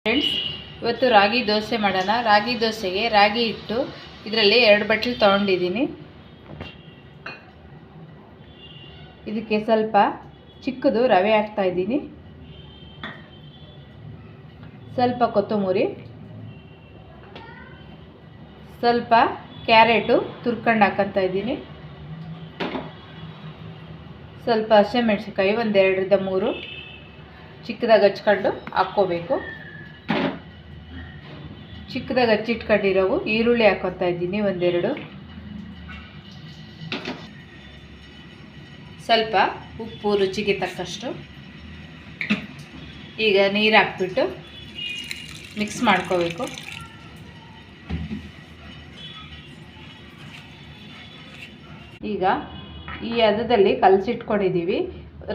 Friends, ಇವತ್ತು ರಾಗಿ ದೋಸೆ ಮಾಡೋಣ. ರಾಗಿ ದೋಸೆಗೆ ರಾಗಿ ಹಿಟ್ಟು ಇದರಲ್ಲಿ 2 ಬಟ್ಲು ತೊಗೊಂಡಿದ್ದೀನಿ. ಇದಕ್ಕೆ ಸ್ವಲ್ಪ ಚಿಕ್ಕದು ರವೆ ಹಾಕ್ತಾ ಇದ್ದೀನಿ, ಸ್ವಲ್ಪ ಕೊತ್ತಂಬರಿ, ಸ್ವಲ್ಪ ಕ್ಯಾರೆಟು ತುರ್ಕೊಂಡು ಹಾಕ್ತಾ ಇದ್ದೀನಿ, ಸ್ವಲ್ಪ ಹಸಿಮೆಣಸಿನ್ಕಾಯಿ 1 2 3 ಚಿಕ್ಕದಾಗಿ ಹಚ್ಕೊಂಡು ಹಾಕ್ಕೋಬೇಕು. ಚಿಕ್ಕದಾಗಿ ಹಚ್ಚಿಟ್ಕೊಂಡಿರೋವು ಈರುಳ್ಳಿ ಹಾಕ್ಕೊತಾ ಇದ್ದೀನಿ 1 2, ಸ್ವಲ್ಪ ಉಪ್ಪು ರುಚಿಗೆ ತಕ್ಕಷ್ಟು. ಈಗ ನೀರು ಹಾಕ್ಬಿಟ್ಟು ಮಿಕ್ಸ್ ಮಾಡ್ಕೋಬೇಕು. ಈಗ ಈ ಹದದಲ್ಲಿ ಕಲಸಿಟ್ಕೊಂಡಿದ್ದೀವಿ,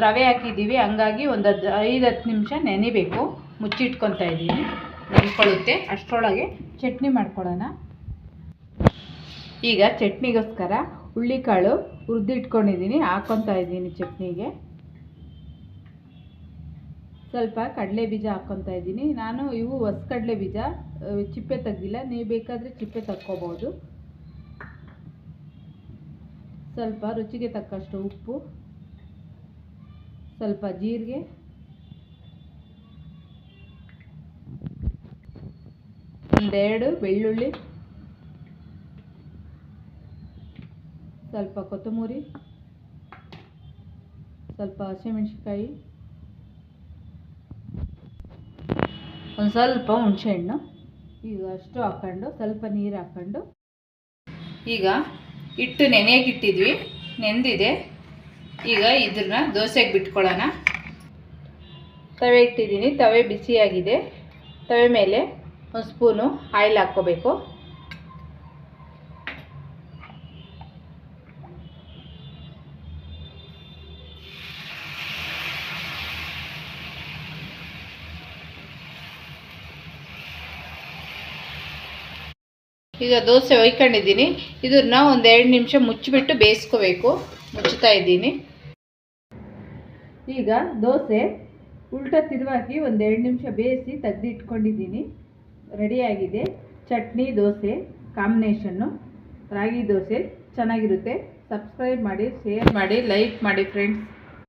ರವೆ ಹಾಕಿದ್ದೀವಿ, ಹಂಗಾಗಿ ಒಂದು 5-10 ನಿಮಿಷ ನೆನಿಬೇಕು. ಮುಚ್ಚಿಟ್ಕೊತಾ ಇದ್ದೀನಿ, ನೆನ್ಕೊಳ್ಳುತ್ತೆ. ಅಷ್ಟರೊಳಗೆ ಚಟ್ನಿ ಮಾಡ್ಕೊಳ್ಳೋಣ. ಈಗ ಚಟ್ನಿಗೋಸ್ಕರ ಹುಳ್ಳಿಕಾಳು ಹುರಿದಿಟ್ಕೊಂಡಿದ್ದೀನಿ, ಹಾಕ್ಕೊತಾ ಇದ್ದೀನಿ ಚಟ್ನಿಗೆ. ಸ್ವಲ್ಪ ಕಡಲೆ ಬೀಜ ಹಾಕ್ಕೊತಾ ಇದ್ದೀನಿ. ನಾನು ಇವು ಹೊಸಕಡಲೆ ಬೀಜ, ಚಿಪ್ಪೆ ತೆಗ್ದಿಲ್ಲ, ನೀವು ಬೇಕಾದರೆ ಚಿಪ್ಪೆ ತಕ್ಕೋಬೋದು. ಸ್ವಲ್ಪ ರುಚಿಗೆ ತಕ್ಕಷ್ಟು ಉಪ್ಪು, ಸ್ವಲ್ಪ ಜೀರಿಗೆ, ಒಂದೆರಡು ಬೆಳ್ಳುಳ್ಳಿ, ಸ್ವಲ್ಪ ಕೊತ್ತಂಬರಿ, ಸ್ವಲ್ಪ ಹಸಿಮೆಣಸಿನ್ಕಾಯಿ, ಒಂದು ಸ್ವಲ್ಪ ಹುಣಸೆಹಣ್ಣು. ಈಗ ಅಷ್ಟು ಹಾಕ್ಕೊಂಡು ಸ್ವಲ್ಪ ನೀರು ಹಾಕ್ಕೊಂಡು, ಈಗ ಹಿಟ್ಟು ನೆನೆಯಾಗಿಟ್ಟಿದ್ವಿ, ನೆಂದಿದೆ. ಈಗ ಇದನ್ನು ದೋಸೆಗೆ ಬಿಟ್ಕೊಳ್ಳೋಣ. ತವೆ ಇಟ್ಟಿದ್ದೀನಿ, ತವೆ ಬಿಸಿಯಾಗಿದೆ. ತವೆ ಮೇಲೆ 1 ಸ್ಪೂನು ಆಯಿಲ್ ಹಾಕ್ಕೋಬೇಕು. ಈಗ ದೋಸೆ ಒಯ್ಕೊಂಡಿದ್ದೀನಿ, ಇದನ್ನು 1-2 ನಿಮಿಷ ಮುಚ್ಚಿಬಿಟ್ಟು ಬೇಯಿಸ್ಕೋಬೇಕು. ಮುಚ್ಚುತ್ತಾ ಇದ್ದೀನಿ. ಈಗ ದೋಸೆ ಉಲ್ಟಾ ತಿರುವಾಗಿ 1-2 ನಿಮಿಷ ಬೇಯಿಸಿ ತೆಗೆದಿಟ್ಕೊಂಡಿದ್ದೀನಿ. ರೆಡಿಯಾಗಿದೆ. ಚಟ್ನಿ ದೋಸೆ ಕಾಂಬಿನೇಷನ್ನು. ರಾಗಿ ದೋಸೆ ಚೆನ್ನಾಗಿರುತ್ತೆ. ಸಬ್ಸ್ಕ್ರೈಬ್ ಮಾಡಿ, ಶೇರ್ ಮಾಡಿ, ಲೈಕ್ ಮಾಡಿ ಫ್ರೆಂಡ್ಸ್.